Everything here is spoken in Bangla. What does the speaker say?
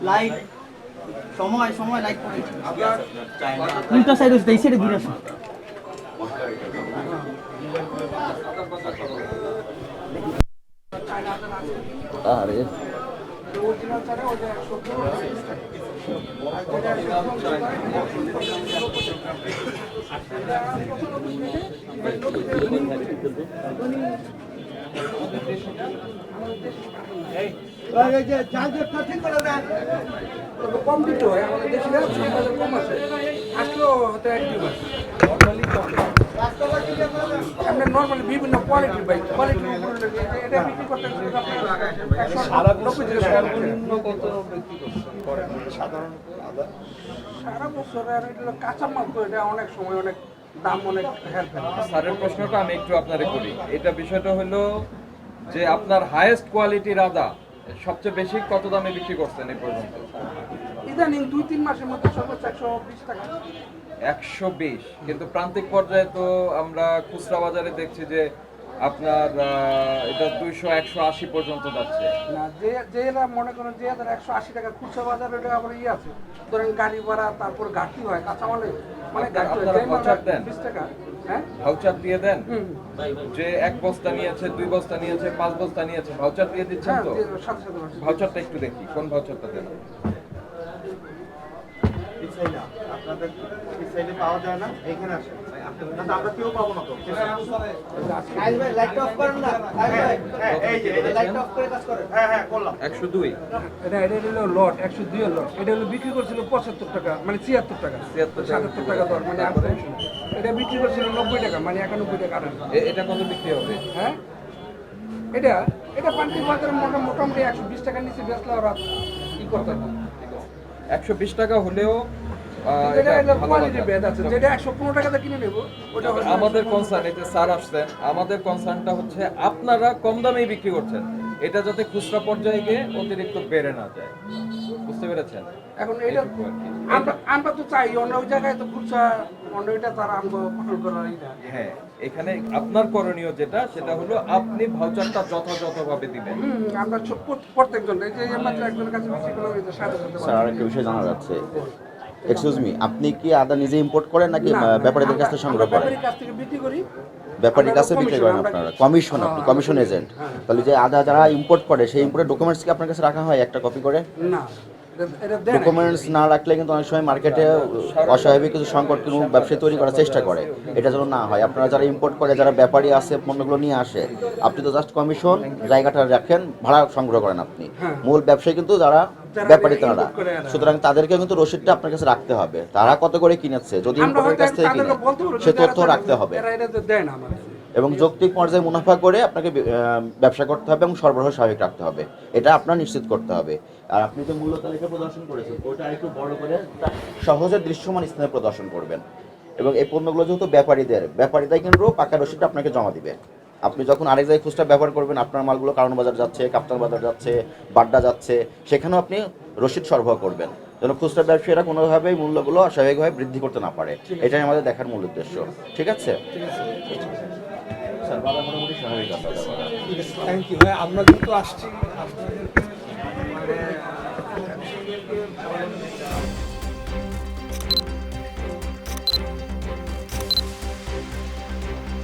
লাইট সময় সময় লাইট করে উল্টা সাইড হচ্ছে এই সাইডে ঘুরে আসুন আরে কম দিতে হয় আমাদের দেশে কম আছে আসলেও হয়তো একটি আমরা নর্মালি বিভিন্ন কোয়ালিটির বাইক কোয়ালিটির এটা বিক্রি করতে সর্বনিম্ন কত বিক্রি করেন সাধারণত আদা সারা বছর আর এটা কাঁচামাল তো এটা অনেক সময় অনেক দাম অনেক হেল্প স্যারের প্রশ্নটা আমি একটু আপনারে করি। এটা বিষয়টা হলো যে আপনার হাইয়েস্ট কোয়ালিটির আদা সবচেয়ে বেশি কত দামে বিক্রি করছেন এই পর্যন্ত? ইদানিং 2-3 মাসের মধ্যে সর্বোচ্চ 120 টাকা 120, কিন্তু প্রান্তিক পর্যায়ে তো আমরা খুচরা বাজারে দেখছি যে আপনার এটা 200-180 পর্যন্ত যাচ্ছে। না যে এরা মনে করেন যে এদের 180 টাকা খুচরা বাজারে এটা আবার আছে ধরেন গাড়ি ভাড়া তারপর ঘাটতি হয় কাঁচামালে মানে ভাউচার দেন 20 টাকা হ্যাঁ ভাউচার দিয়ে দেন যে 1 বস্তা নিয়েছে 2 বস্তা নিয়েছে 5 বস্তা নিয়েছে ভাউচার দিয়ে দিচ্ছেন তো? সাথে সাথে ভাউচারটা একটু দেখি কোন ভাউচারটা দেন। আপনাদের এই সাইডে পাওয়া যায় না এখানে আসে আমরা কেউ পাবো না তো লাইট অফ করেন না এই যে লাইট অফ করে কাজ করেন হ্যাঁ করলাম 102 এটা হলো লট 102 লট এটা হলো বিক্রি করছিল 75 টাকা মানে 76 টাকা 77 টাকা দর মানে এটা বিক্রি করছিল 90 টাকা মানে 91 টাকা আর এটা কত বিক্রি হবে? হ্যাঁ এটা এটা পান্তি বাজারে মোটামুটি 120 টাকা নিচে বেচলে ওরা কি করতে পারবে 120 টাকা হলেও এটা কোয়ালিটির ভেদ আছে যেটা 115 টাকাতে কিনে নেব ওটা আমাদের কনসার্ন এতে স্যার আসছেন আমাদের কনসার্নটা হচ্ছে আপনারা কম দামেই বিক্রি করছেন এটা যাতে খুচরা পর্যায়ে গিয়ে অতিরিক্ত বেড়ে না যায়, বুঝতে পেরেছেন? এখন এটা আমরা তো চাই অন্য জায়গায় তো খুচরা অন্য এটা তারা আমরা কন্ট্রোল করার এটা হ্যাঁ, এখানে আপনার করণীয় যেটা সেটা হলো আপনি ভাউচারটা যথাযথভাবে দিবেন। আমরা প্রত্যেকজন এই যে মাত্র একজনের কাছে বিক্রি করলাম এই যে সাথে স্যার আরেকটা বিষয় জানা যাচ্ছে, এক্সকিউজ মি, আপনি কি আদা নিজে ইম্পোর্ট করেন নাকি ব্যাপারীদের কাছ থেকে সংগ্রহ করেন? ব্যাপারীর কাছ থেকে বিক্রি করি ব্যাপারীর কাছে বিক্রি করেন আপনারা, কমিশন, আপনি কমিশন এজেন্ট। তাহলে যে আদা যারা ইম্পোর্ট করে সেই ইম্পোর্টের ডকুমেন্টস কি আপনার কাছে রাখা হয় একটা কপি করে? না এটা দেন ডকুমেন্টস না রাখলে কিন্তু অনেক সময় মার্কেটে অস্বাভাবিক কিছু সংকট কিন্তু ব্যবসায়ী তৈরি করার চেষ্টা করে, এটা যেন না হয়। আপনারা যারা ইম্পোর্ট করে যারা ব্যাপারী আছে পণ্যগুলো নিয়ে আসে, আপনি তো জাস্ট কমিশন জায়গাটা রাখেন, ভাড়া সংগ্রহ করেন আপনি, মূল ব্যবসায়ী কিন্তু যারা ব্যাপারী তারা, সুতরাং তাদেরকে কিন্তু রসিদটা আপনার কাছে রাখতে হবে, তারা কত করে কিনেছে, যদি ইম্পোর্টের কাছ থেকে কিনে সে তথ্য রাখতে হবে, এবং যৌক্তিক পর্যায়ে মুনাফা করে আপনাকে ব্যবসা করতে হবে এবং সরবরাহ স্বাভাবিক রাখতে হবে, এটা আপনার নিশ্চিত করতে হবে। আর আপনি যে মূল্য তালিকা প্রদর্শন করেছেন ওটা একটু বড় করে সহজে দৃশ্যমান স্থানে প্রদর্শন করবেন, এবং এই পণ্যগুলো যেহেতু ব্যাপারীরাই কিন্তু পাকা রসিদটা আপনাকে জমা দিবে। আপনি যখন আরেক জায়গায় খুচরা ব্যবহার করবেন, আপনার মালগুলো কারণ বাজার যাচ্ছে, কাপ্তান বাজার যাচ্ছে, বাড্ডা যাচ্ছে, সেখানেও আপনি রসিদ সরবরাহ করবেন যেন খুচরা ব্যবসায়ীরা কোনোভাবেই মূল্যগুলো অস্বাভাবিকভাবে বৃদ্ধি করতে না পারে, এটাই আমাদের দেখার মূল উদ্দেশ্য। ঠিক আছে স্যার, বাবা মোটামুটি স্বাভাবিক আছে। Thank you. আমরা কিন্তু আসছি আপনাদের